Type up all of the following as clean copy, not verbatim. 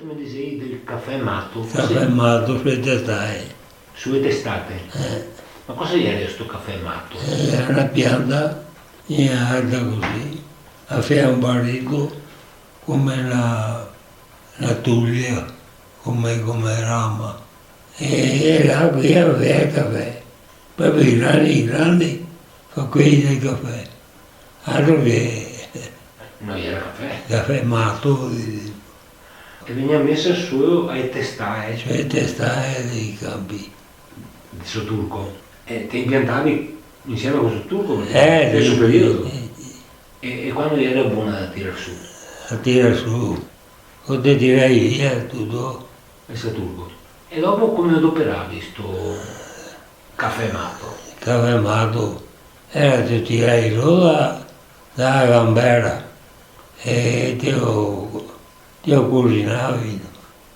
Mi dicevi del caffè matto? Caffè matto sulle testate. Sulle testate? Ma cosa era questo caffè matto? È una pianta in alta così, a fiambarito come la tuglia, come rama. E là qui aveva il caffè. Proprio i grandi fa quelli del caffè. Altro che Non era caffè. caffè matto, E veniva messa su ai testai, cioè le testate dei campi. di suo turco. E ti impiantavi insieme con questo turco perché nel suo periodo. E quando era buona da tirare su? La tira su, o te tirai via tutto. Questo turco. E dopo come adoperavi sto caffè matto? Il caffè matto era che tirai su dalla gambera e te lo cucinavi.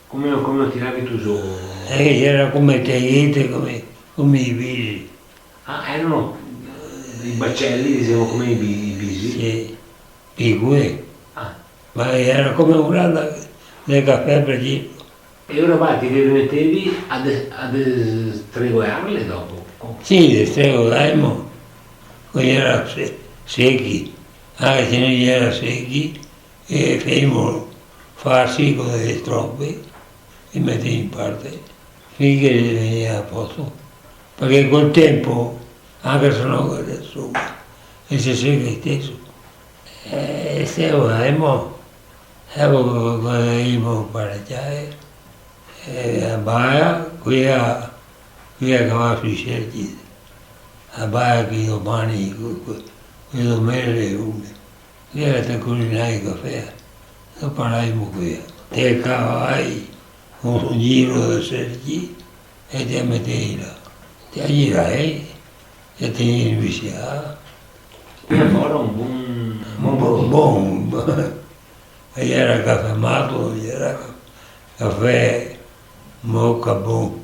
Come lo tiravi tu su? E era come tagliate, come i visi. Ah, erano i baccelli, diciamo come i bisi? Sì, pigue. Ah. Ma era come un grande del caffè per lì. E ora vai, ti rimettevi ad stregolarle dopo? Sì, le stregolammo, quelli erano secchi, anche se non erano secchi, e facevamo farci con delle strofe e mettevi in parte finché veniva a posto. Perché col tempo, anche se no adesso, e si secca stesso, e stregolammo, e volevamo pareggiare, e a Baia, qui a cavare sui cerchi, a Baia che domani, qui domenica e una, qui era da cucinare il caffè, lo parlavamo qui. Te cavai un giro di cerchi e te mettevi là, te girai e te invisciava. Qui a fora un buon Buon, e era caffè matto, era caffè mocca buono.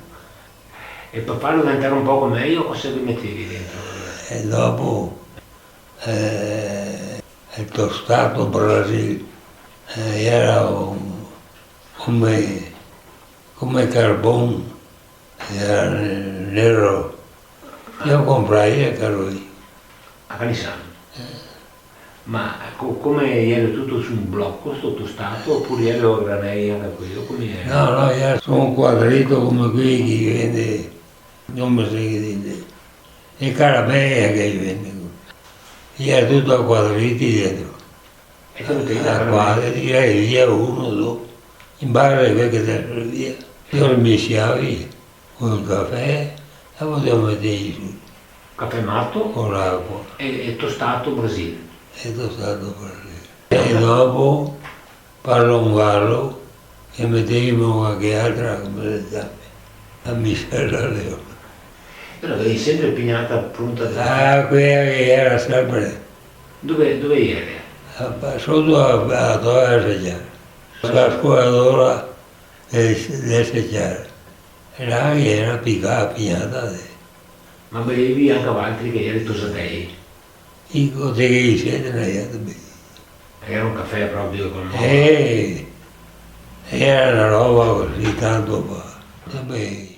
E per farlo diventare un poco meglio cosa vi mettevi dentro? E dopo il tostato Brasile era come carbone, era nero. Io comprai il carbone. A Canisano. Ma come era tutto su un blocco sto tostato oppure era a granelli anche quello? Come era? No, era su un quadrito come quelli che vende, non mi so che dire, le caramelle che vende. Era tutto a quadriti dentro. E te mettevi la A caramella? quadri, tirai via uno, due, in barra di quel che te via. Io lo mischiavi con il caffè e potevo mettergli su, Caffè matto con l'acqua. e tostato Brasile. E tostato per lì. E dopo, per allungarlo, e mettevamo qualche altra come le zappe, a miscela leone. Però avevi sempre pignata pronta da... Ah, quella che era sempre Dove era? sotto la torre da seggiare, la scuola del seggiare. E là che era pignata. Ma bevevi anche altri che eri tosatei? I cose che siete ne avete bene. Era un caffè proprio con Era una roba così tanto fa. Vabbè.